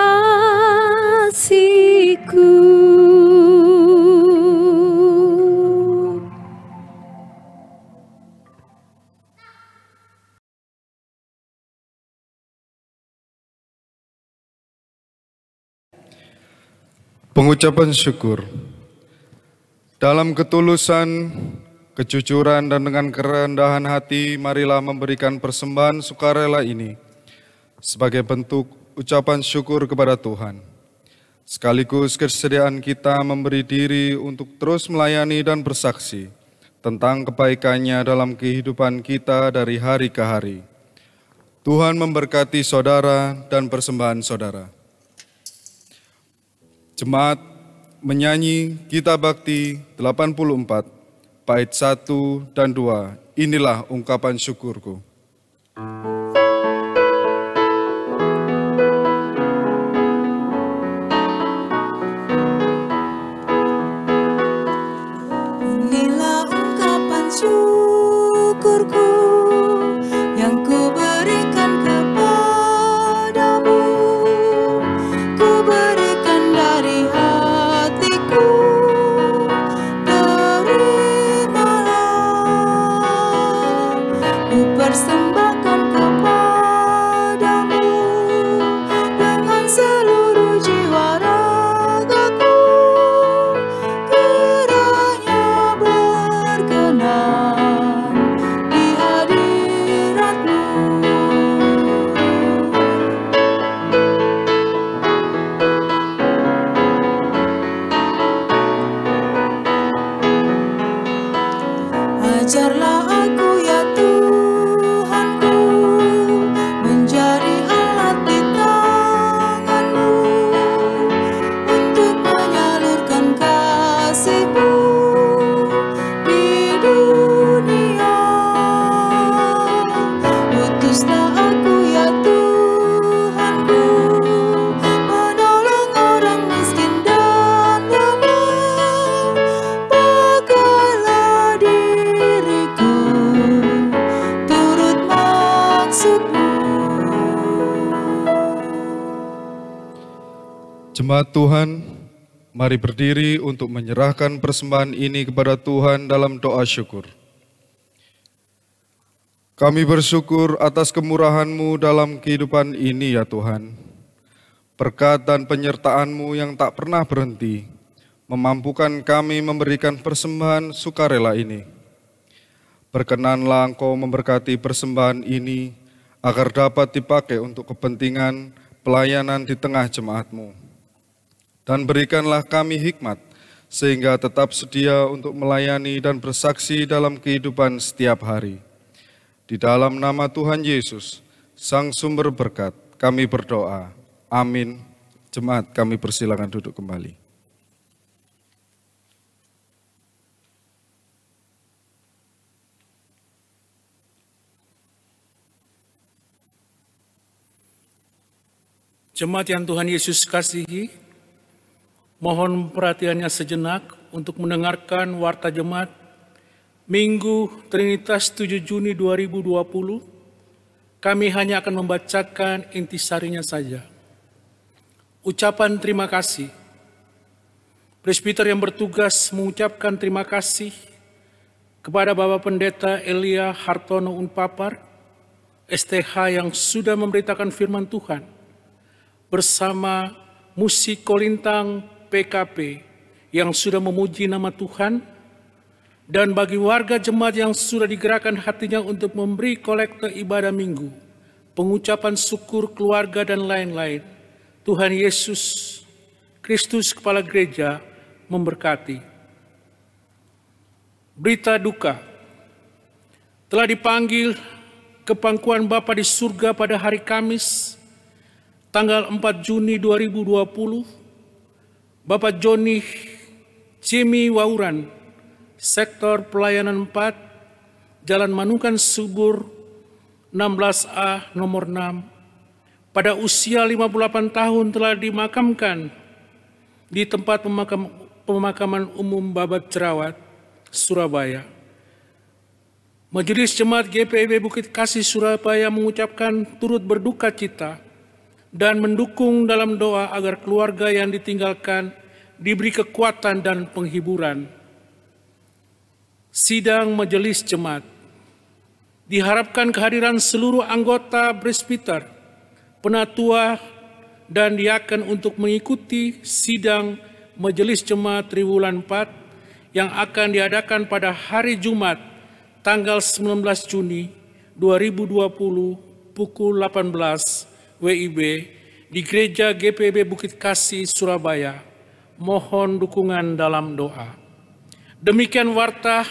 Pengucapan syukur. Dalam ketulusan, kejujuran, dan dengan kerendahan hati, marilah memberikan persembahan sukarela ini sebagai bentuk ucapan syukur kepada Tuhan. Sekaligus kesediaan kita memberi diri untuk terus melayani dan bersaksi tentang kebaikannya dalam kehidupan kita dari hari ke hari. Tuhan memberkati saudara dan persembahan saudara. Jemaat menyanyi Gita Bakti 84, bait 1 dan 2. Inilah ungkapan syukurku. Inilah ungkapan syukurku yang ku berikan kepadamu. Ku berikan dari hatiku, terimalah. Ku persembahkan kepadamu dengan seluruh jiwa ragaku. Kiranya berkenan di hadirat-Mu. Ajarlah aku ya Tuhanku, menjadi alat di tangan-Mu untuk menyalurkan kasih-Mu di dunia. Utuslah aku ya Tuhanku, menolong orang miskin dan lemah. Pakailah diriku turut maksud-Mu. Jemaat Tuhan, mari berdiri untuk menyerahkan persembahan ini kepada Tuhan dalam doa syukur. Kami bersyukur atas kemurahan-Mu dalam kehidupan ini ya Tuhan. Berkat dan penyertaan-Mu yang tak pernah berhenti, memampukan kami memberikan persembahan sukarela ini. Berkenanlah Engkau memberkati persembahan ini, agar dapat dipakai untuk kepentingan pelayanan di tengah jemaat-Mu. Dan berikanlah kami hikmat, sehingga tetap sedia untuk melayani dan bersaksi dalam kehidupan setiap hari. Di dalam nama Tuhan Yesus, Sang Sumber Berkat, kami berdoa. Amin. Jemaat, kami persilakan duduk kembali. Jemaat yang Tuhan Yesus kasihi, mohon perhatiannya sejenak untuk mendengarkan warta jemaat Minggu Trinitas 7 Juni 2020. Kami hanya akan membacakan intisarinya saja. Ucapan terima kasih. Presbiter yang bertugas mengucapkan terima kasih kepada Bapak Pendeta Elia Hartono Unpapar, STH, yang sudah memberitakan firman Tuhan bersama musik kolintang PKP yang sudah memuji nama Tuhan, dan bagi warga jemaat yang sudah digerakkan hatinya untuk memberi kolekte ibadah minggu, pengucapan syukur keluarga dan lain-lain. Tuhan Yesus Kristus Kepala Gereja memberkati. Berita duka. Telah dipanggil ke pangkuan Bapa di surga pada hari Kamis, tanggal 4 Juni 2020, Bapak Joni Jimmy Wauran, Sektor Pelayanan 4, Jalan Manukan Subur 16A nomor 6, pada usia 58 tahun telah dimakamkan di tempat pemakaman umum Babat Jerawat Surabaya. Majelis Jemaat GPIB Bukit Kasih Surabaya mengucapkan turut berduka cita dan mendukung dalam doa agar keluarga yang ditinggalkan diberi kekuatan dan penghiburan. Sidang Majelis Jemaat. Diharapkan kehadiran seluruh anggota presbiter, penatua, dan diaken untuk mengikuti sidang Majelis Jemaat Triwulan 4 yang akan diadakan pada hari Jumat tanggal 19 Juni 2020 pukul 18 WIB di Gereja GPIB Bukit Kasih Surabaya. Mohon dukungan dalam doa. Demikian warta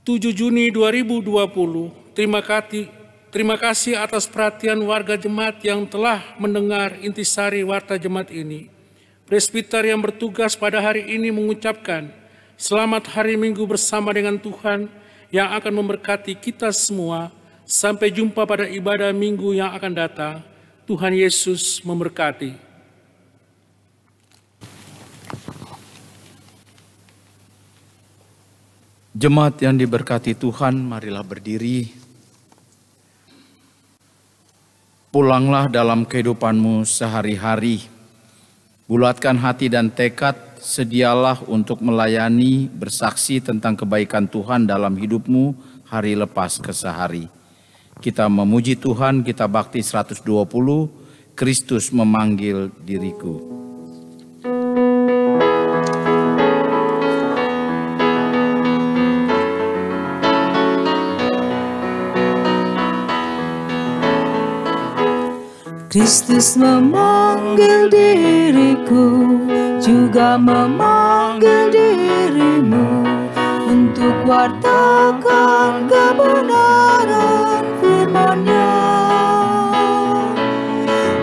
7 Juni 2020. Terima kasih atas perhatian warga jemaat yang telah mendengar intisari warta jemaat ini. Presbiter yang bertugas pada hari ini mengucapkan selamat hari Minggu bersama dengan Tuhan yang akan memberkati kita semua. Sampai jumpa pada ibadah Minggu yang akan datang. Tuhan Yesus memberkati. Jemaat yang diberkati Tuhan, marilah berdiri. Pulanglah dalam kehidupanmu sehari-hari. Bulatkan hati dan tekad, sedialah untuk melayani, bersaksi tentang kebaikan Tuhan dalam hidupmu hari lepas ke sehari. Kita memuji Tuhan, kita bakti 120, Kristus memanggil diriku. Kristus memanggil diriku, juga memanggil dirimu untuk wartakan kebenaran firman-Nya.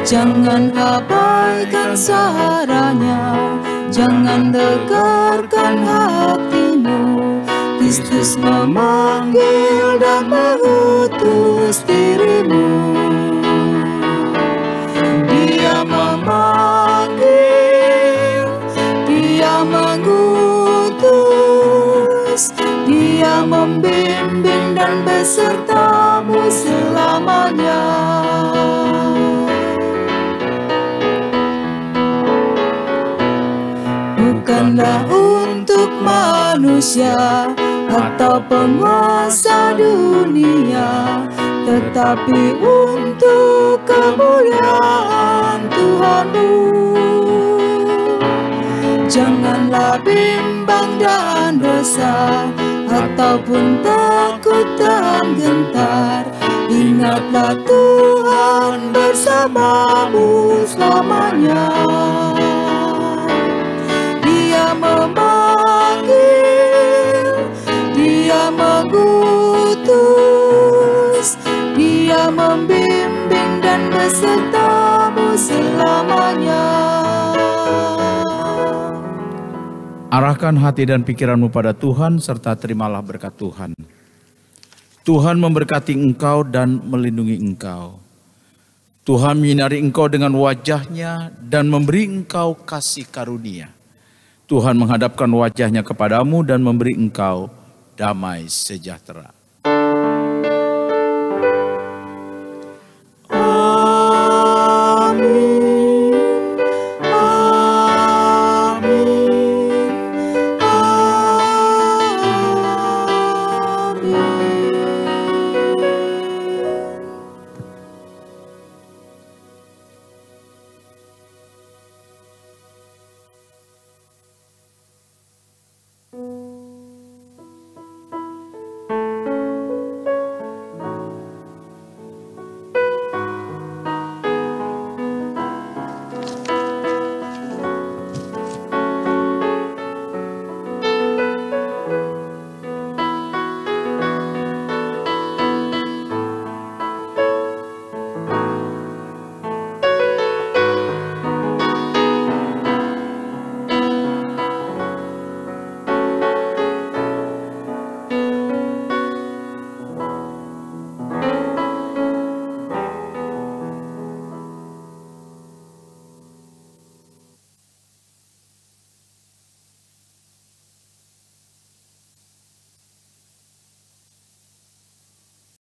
Jangan abaikan suaranya, jangan tegarkan hatimu. Kristus memanggil dan mengutus dirimu. Dia memanggil, Dia mengutus, Dia membimbing dan besertamu selamanya. Bukanlah untuk manusia atau penguasa dunia, tetapi untuk kemuliaan Tuhanmu. Janganlah bimbang dan resah, ataupun takut dan gentar. Ingatlah Tuhan bersamamu selamanya. Dia memanggil, Dia mengutus, Dia membimbing dan besertamu selamanya. Arahkan hati dan pikiranmu pada Tuhan, serta terimalah berkat Tuhan. Tuhan memberkati engkau dan melindungi engkau. Tuhan menyinari engkau dengan wajah-Nya dan memberi engkau kasih karunia. Tuhan menghadapkan wajah-Nya kepadamu dan memberi engkau damai sejahtera. Amin.